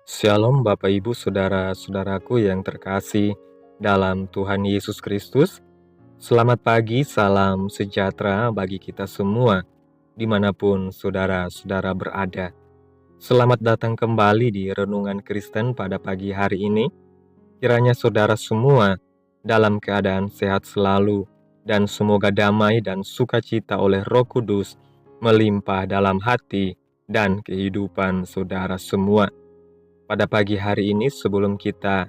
Shalom Bapak Ibu Saudara-saudaraku yang terkasih dalam Tuhan Yesus Kristus. Selamat pagi, salam sejahtera bagi kita semua dimanapun saudara-saudara berada. Selamat datang kembali di Renungan Kristen pada pagi hari ini. Kiranya saudara semua dalam keadaan sehat selalu dan semoga damai dan sukacita oleh Roh Kudus melimpah dalam hati dan kehidupan saudara semua. Pada pagi hari ini sebelum kita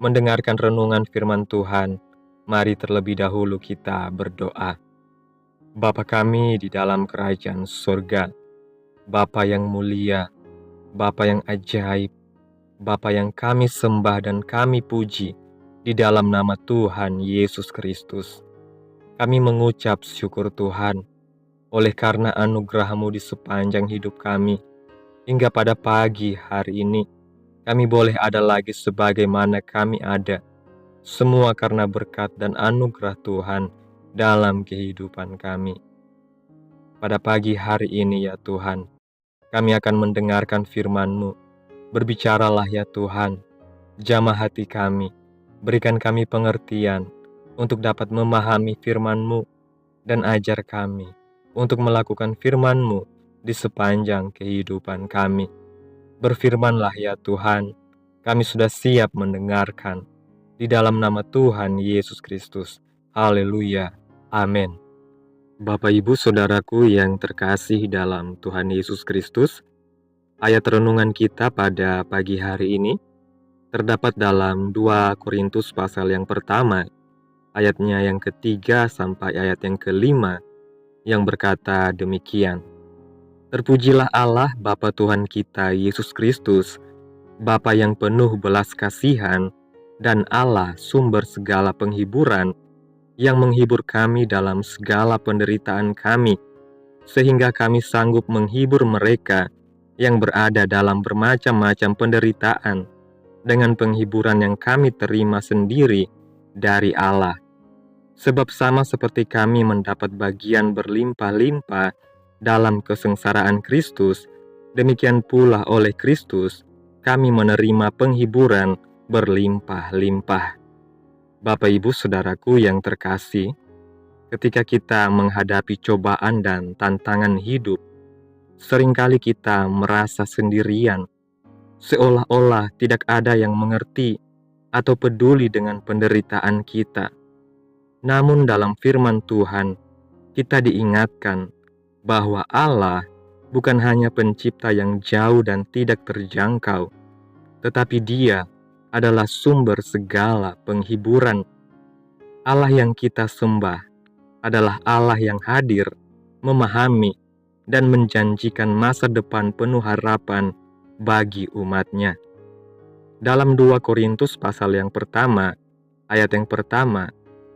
mendengarkan renungan firman Tuhan, mari terlebih dahulu kita berdoa. Bapa kami di dalam kerajaan surga, Bapa yang mulia, Bapa yang ajaib, Bapa yang kami sembah dan kami puji di dalam nama Tuhan Yesus Kristus. Kami mengucap syukur Tuhan oleh karena anugerah-Mu di sepanjang hidup kami. Hingga pada pagi hari ini, kami boleh ada lagi sebagaimana kami ada. Semua karena berkat dan anugerah Tuhan dalam kehidupan kami. Pada pagi hari ini ya Tuhan, kami akan mendengarkan firman-Mu. Berbicaralah ya Tuhan, jamah hati kami. Berikan kami pengertian untuk dapat memahami firman-Mu dan ajar kami untuk melakukan firman-Mu di sepanjang kehidupan kami. Berfirmanlah ya Tuhan, kami sudah siap mendengarkan. Di dalam nama Tuhan Yesus Kristus. Haleluya. Amin. Bapak Ibu Saudaraku yang terkasih dalam Tuhan Yesus Kristus, ayat renungan kita pada pagi hari ini terdapat dalam 2 Korintus pasal yang pertama, ayatnya yang ketiga sampai ayat yang kelima, yang berkata demikian. Terpujilah Allah Bapa Tuhan kita Yesus Kristus, Bapa yang penuh belas kasihan, dan Allah sumber segala penghiburan, yang menghibur kami dalam segala penderitaan kami, sehingga kami sanggup menghibur mereka yang berada dalam bermacam-macam penderitaan, dengan penghiburan yang kami terima sendiri dari Allah. Sebab sama seperti kami mendapat bagian berlimpah-limpah dalam kesengsaraan Kristus, demikian pula oleh Kristus kami menerima penghiburan berlimpah-limpah. Bapak Ibu Saudaraku yang terkasih, ketika kita menghadapi cobaan dan tantangan hidup, seringkali kita merasa sendirian, seolah-olah tidak ada yang mengerti atau peduli dengan penderitaan kita. Namun dalam firman Tuhan, kita diingatkan bahwa Allah bukan hanya pencipta yang jauh dan tidak terjangkau, tetapi Dia adalah sumber segala penghiburan. Allah yang kita sembah adalah Allah yang hadir, memahami, dan menjanjikan masa depan penuh harapan bagi umat-Nya. Dalam 2 Korintus pasal yang pertama, ayat yang pertama,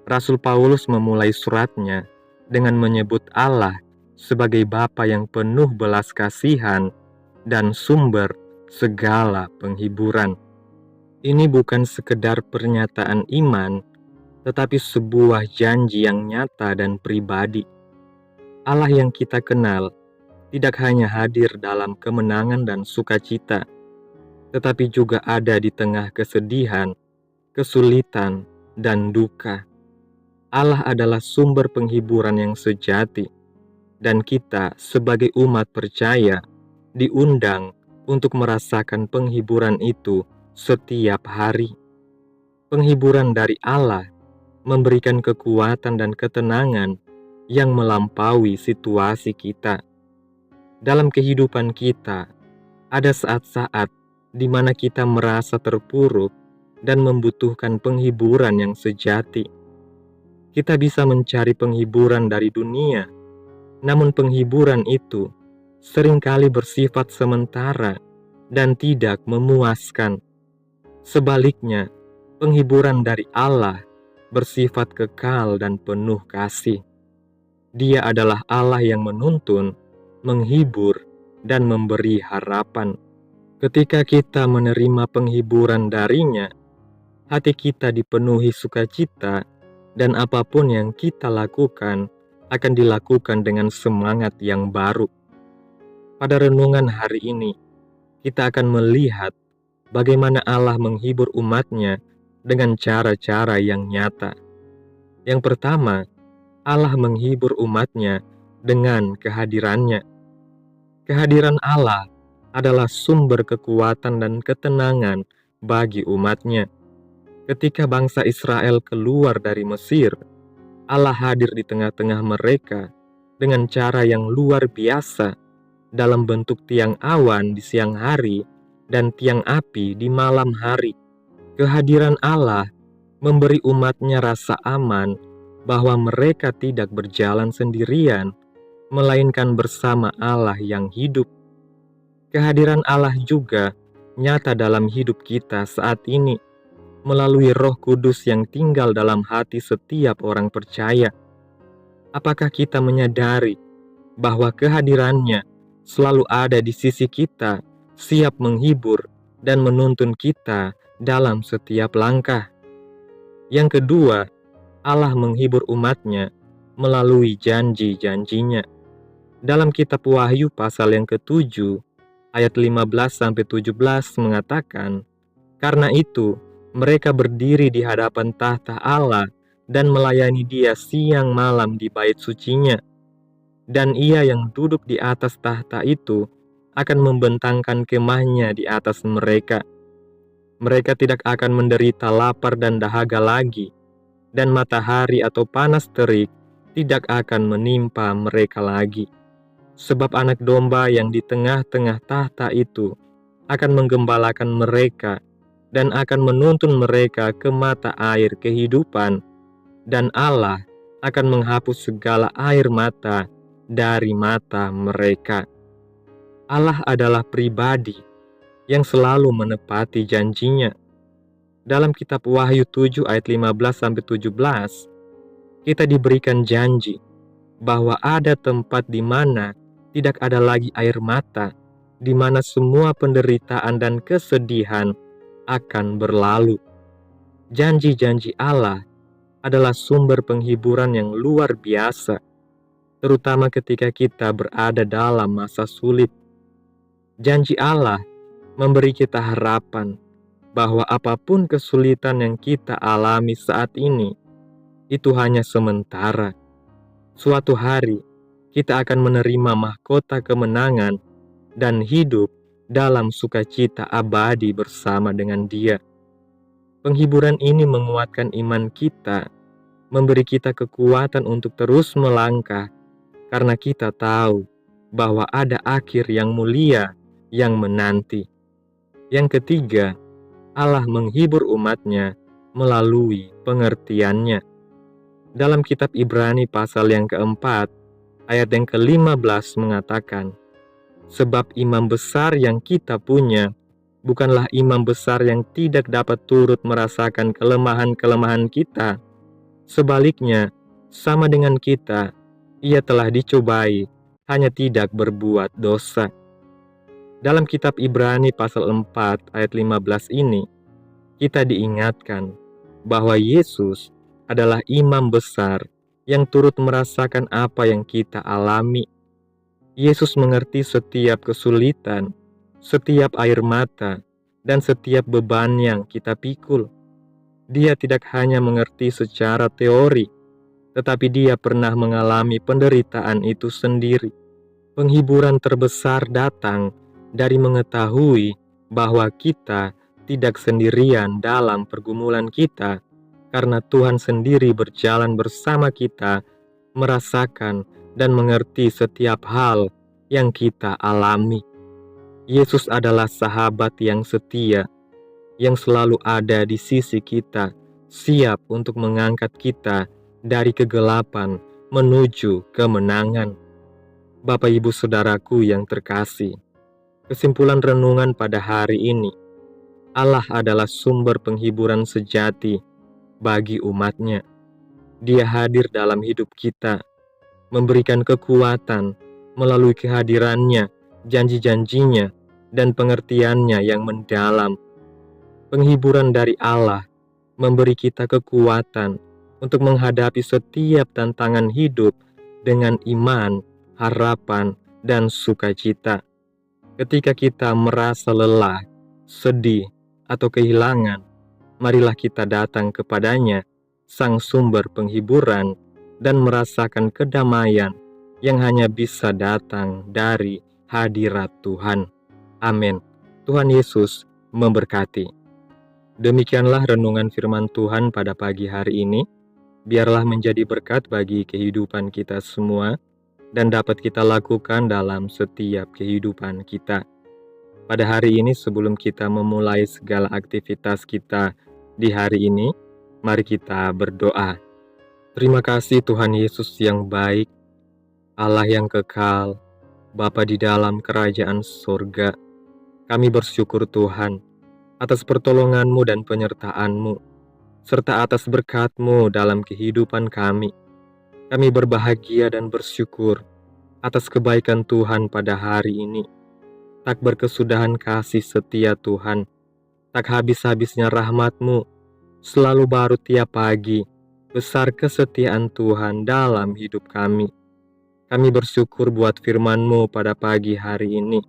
Rasul Paulus memulai suratnya dengan menyebut Allah sebagai Bapa yang penuh belas kasihan dan sumber segala penghiburan. Ini bukan sekedar pernyataan iman, tetapi sebuah janji yang nyata dan pribadi. Allah yang kita kenal tidak hanya hadir dalam kemenangan dan sukacita, tetapi juga ada di tengah kesedihan, kesulitan, dan duka. Allah adalah sumber penghiburan yang sejati, dan kita sebagai umat percaya diundang untuk merasakan penghiburan itu setiap hari. Penghiburan dari Allah memberikan kekuatan dan ketenangan yang melampaui situasi kita. Dalam kehidupan kita, ada saat-saat di mana kita merasa terpuruk dan membutuhkan penghiburan yang sejati. Kita bisa mencari penghiburan dari dunia, namun penghiburan itu seringkali bersifat sementara dan tidak memuaskan. Sebaliknya, penghiburan dari Allah bersifat kekal dan penuh kasih. Dia adalah Allah yang menuntun, menghibur, dan memberi harapan. Ketika kita menerima penghiburan darinya, hati kita dipenuhi sukacita, dan apapun yang kita lakukan akan dilakukan dengan semangat yang baru. Pada renungan hari ini, kita akan melihat bagaimana Allah menghibur umatnya dengan cara-cara yang nyata. Yang pertama, Allah menghibur umatnya dengan kehadirannya. Kehadiran Allah adalah sumber kekuatan dan ketenangan bagi umatnya. Ketika bangsa Israel keluar dari Mesir, Allah hadir di tengah-tengah mereka dengan cara yang luar biasa dalam bentuk tiang awan di siang hari dan tiang api di malam hari. Kehadiran Allah memberi umatnya rasa aman bahwa mereka tidak berjalan sendirian, melainkan bersama Allah yang hidup. Kehadiran Allah juga nyata dalam hidup kita saat ini, melalui Roh Kudus yang tinggal dalam hati setiap orang percaya. Apakah kita menyadari bahwa kehadirannya selalu ada di sisi kita, siap menghibur dan menuntun kita dalam setiap langkah? Yang kedua, Allah menghibur umatnya melalui janji-janjinya. Dalam kitab Wahyu pasal yang ke-7, ayat 15-17 mengatakan, "Karena itu, mereka berdiri di hadapan tahta Allah dan melayani Dia siang malam di bait sucinya. Dan Ia yang duduk di atas tahta itu akan membentangkan kemahnya di atas mereka. Mereka tidak akan menderita lapar dan dahaga lagi, dan matahari atau panas terik tidak akan menimpa mereka lagi. Sebab anak domba yang di tengah-tengah tahta itu akan menggembalakan mereka dan akan menuntun mereka ke mata air kehidupan, dan Allah akan menghapus segala air mata dari mata mereka." Allah adalah pribadi yang selalu menepati janjinya. Dalam kitab Wahyu 7 ayat 15-17, kita diberikan janji bahwa ada tempat di mana tidak ada lagi air mata, di mana semua penderitaan dan kesedihan akan berlalu. Janji-janji Allah adalah sumber penghiburan yang luar biasa, terutama ketika kita berada dalam masa sulit. Janji Allah memberi kita harapan bahwa apapun kesulitan yang kita alami saat ini, itu hanya sementara. Suatu hari, kita akan menerima mahkota kemenangan dan hidup dalam sukacita abadi bersama dengan Dia. Penghiburan ini menguatkan iman kita, memberi kita kekuatan untuk terus melangkah, karena kita tahu bahwa ada akhir yang mulia yang menanti. Yang ketiga, Allah menghibur umatnya melalui pengertiannya. Dalam kitab Ibrani pasal yang keempat, ayat yang ke-15 mengatakan, "Sebab imam besar yang kita punya bukanlah imam besar yang tidak dapat turut merasakan kelemahan-kelemahan kita. Sebaliknya, sama dengan kita, Ia telah dicobai, hanya tidak berbuat dosa." Dalam kitab Ibrani pasal 4 ayat 15 ini, kita diingatkan bahwa Yesus adalah imam besar yang turut merasakan apa yang kita alami. Yesus mengerti setiap kesulitan, setiap air mata, dan setiap beban yang kita pikul. Dia tidak hanya mengerti secara teori, tetapi Dia pernah mengalami penderitaan itu sendiri. Penghiburan terbesar datang dari mengetahui bahwa kita tidak sendirian dalam pergumulan kita, karena Tuhan sendiri berjalan bersama kita, merasakan dan mengerti setiap hal yang kita alami. Yesus adalah sahabat yang setia, yang selalu ada di sisi kita, siap untuk mengangkat kita dari kegelapan menuju kemenangan. Bapak Ibu Saudaraku yang terkasih, kesimpulan renungan pada hari ini, Allah adalah sumber penghiburan sejati bagi umatnya. Dia hadir dalam hidup kita, memberikan kekuatan melalui kehadirannya, janji-janjinya, dan pengertiannya yang mendalam. Penghiburan dari Allah memberi kita kekuatan untuk menghadapi setiap tantangan hidup dengan iman, harapan, dan sukacita. Ketika kita merasa lelah, sedih, atau kehilangan, marilah kita datang kepadanya, Sang Sumber penghiburan, dan merasakan kedamaian yang hanya bisa datang dari hadirat Tuhan. Amin. Tuhan Yesus memberkati. Demikianlah renungan firman Tuhan pada pagi hari ini. Biarlah menjadi berkat bagi kehidupan kita semua dan dapat kita lakukan dalam setiap kehidupan kita. Pada hari ini, sebelum kita memulai segala aktivitas kita di hari ini, mari kita berdoa. Terima kasih Tuhan Yesus yang baik, Allah yang kekal, Bapa di dalam kerajaan surga. Kami bersyukur Tuhan atas pertolongan-Mu dan penyertaan-Mu, serta atas berkat-Mu dalam kehidupan kami. Kami berbahagia dan bersyukur atas kebaikan Tuhan pada hari ini. Tak berkesudahan kasih setia Tuhan, tak habis-habisnya rahmat-Mu, selalu baru tiap pagi, besar kesetiaan Tuhan dalam hidup kami. Kami bersyukur buat firman-Mu pada pagi hari ini.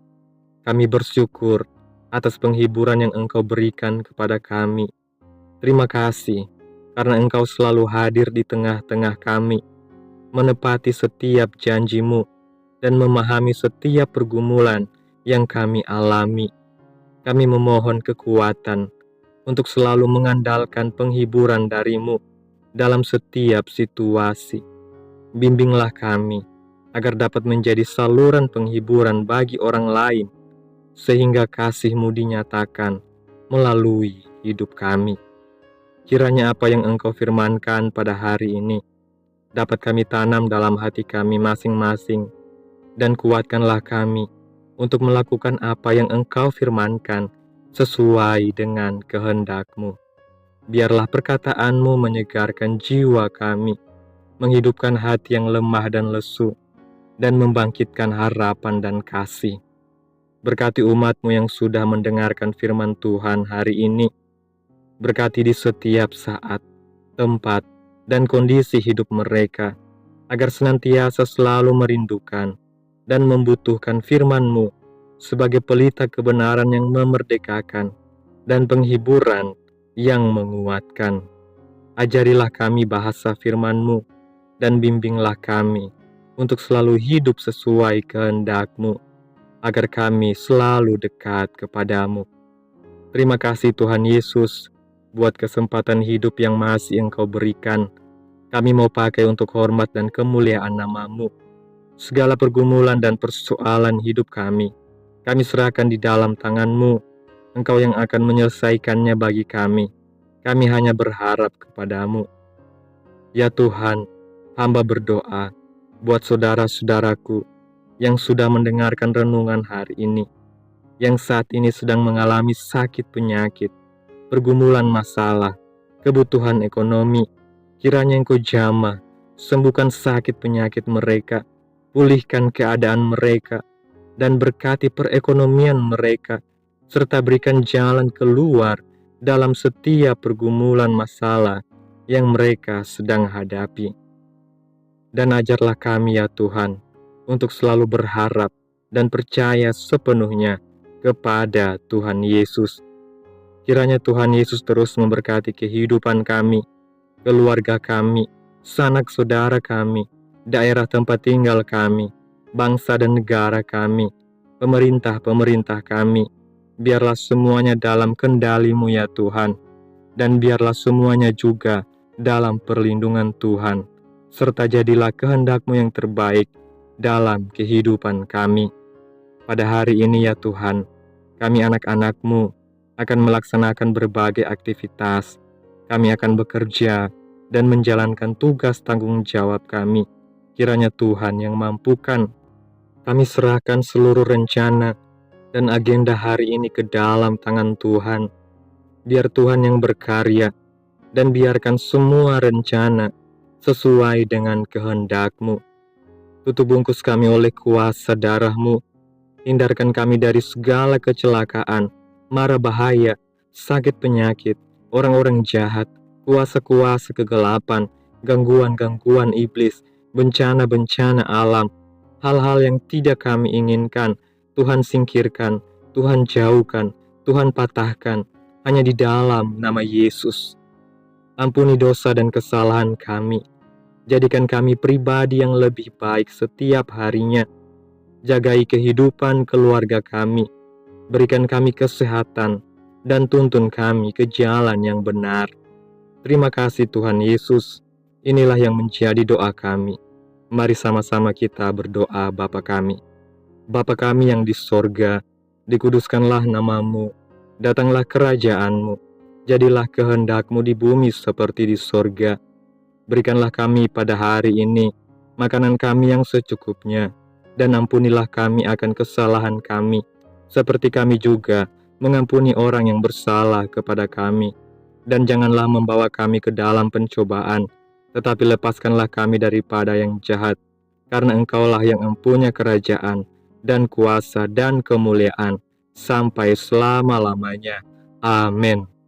Kami bersyukur atas penghiburan yang Engkau berikan kepada kami. Terima kasih, karena Engkau selalu hadir di tengah-tengah kami, menepati setiap janji-Mu, dan memahami setiap pergumulan yang kami alami. Kami memohon kekuatan untuk selalu mengandalkan penghiburan dari-Mu dalam setiap situasi. Bimbinglah kami agar dapat menjadi saluran penghiburan bagi orang lain, sehingga kasih-Mu dinyatakan melalui hidup kami. Kiranya apa yang Engkau firmankan pada hari ini dapat kami tanam dalam hati kami masing-masing, dan kuatkanlah kami untuk melakukan apa yang Engkau firmankan sesuai dengan kehendak-Mu. Biarlah perkataan-Mu menyegarkan jiwa kami, menghidupkan hati yang lemah dan lesu, dan membangkitkan harapan dan kasih. Berkati umat-Mu yang sudah mendengarkan firman Tuhan hari ini. Berkati di setiap saat, tempat, dan kondisi hidup mereka, agar senantiasa selalu merindukan dan membutuhkan firman-Mu sebagai pelita kebenaran yang memerdekakan dan penghiburan yang menguatkan. Ajarilah kami bahasa firman-Mu dan bimbinglah kami untuk selalu hidup sesuai kehendak-Mu, agar kami selalu dekat kepadamu. Terima kasih Tuhan Yesus buat kesempatan hidup yang masih Engkau berikan. Kami mau pakai untuk hormat dan kemuliaan nama-Mu. Segala pergumulan dan persoalan hidup kami serahkan di dalam tangan-Mu. Engkau yang akan menyelesaikannya bagi kami. Kami hanya berharap kepadamu. Ya Tuhan, hamba berdoa buat saudara-saudaraku yang sudah mendengarkan renungan hari ini, yang saat ini sedang mengalami sakit penyakit, pergumulan masalah, kebutuhan ekonomi. Kiranya Engkau jamah, sembuhkan sakit penyakit mereka, pulihkan keadaan mereka, dan berkati perekonomian mereka, serta berikan jalan keluar dalam setiap pergumulan masalah yang mereka sedang hadapi. Dan ajarlah kami ya Tuhan, untuk selalu berharap dan percaya sepenuhnya kepada Tuhan Yesus. Kiranya Tuhan Yesus terus memberkati kehidupan kami, keluarga kami, sanak saudara kami, daerah tempat tinggal kami, bangsa dan negara kami, pemerintah-pemerintah kami. Biarlah semuanya dalam kendali-Mu ya Tuhan, dan biarlah semuanya juga dalam perlindungan Tuhan, serta jadilah kehendak-Mu yang terbaik dalam kehidupan kami. Pada hari ini ya Tuhan, kami anak-anak-Mu akan melaksanakan berbagai aktivitas. Kami akan bekerja dan menjalankan tugas tanggung jawab kami. Kiranya Tuhan yang mampukan. Kami serahkan seluruh rencana dan agenda hari ini ke dalam tangan Tuhan. Biar Tuhan yang berkarya, dan biarkan semua rencana sesuai dengan kehendak-Mu. Tutup bungkus kami oleh kuasa darah-Mu. Hindarkan kami dari segala kecelakaan, mara bahaya, sakit penyakit, orang-orang jahat, kuasa-kuasa kegelapan, gangguan-gangguan iblis, bencana-bencana alam, hal-hal yang tidak kami inginkan. Tuhan singkirkan, Tuhan jauhkan, Tuhan patahkan, hanya di dalam nama Yesus. Ampuni dosa dan kesalahan kami. Jadikan kami pribadi yang lebih baik setiap harinya. Jagai kehidupan keluarga kami. Berikan kami kesehatan dan tuntun kami ke jalan yang benar. Terima kasih Tuhan Yesus. Inilah yang menjadi doa kami. Mari sama-sama kita berdoa Bapa kami. Bapa kami yang di sorga, dikuduskanlah namamu, datanglah kerajaanmu, jadilah kehendakmu di bumi seperti di sorga. Berikanlah kami pada hari ini makanan kami yang secukupnya, dan ampunilah kami akan kesalahan kami, seperti kami juga mengampuni orang yang bersalah kepada kami. Dan janganlah membawa kami ke dalam pencobaan, tetapi lepaskanlah kami daripada yang jahat, karena Engkaulah yang mempunyai kerajaan, dan kuasa, dan kemuliaan, sampai selama-lamanya. Amin.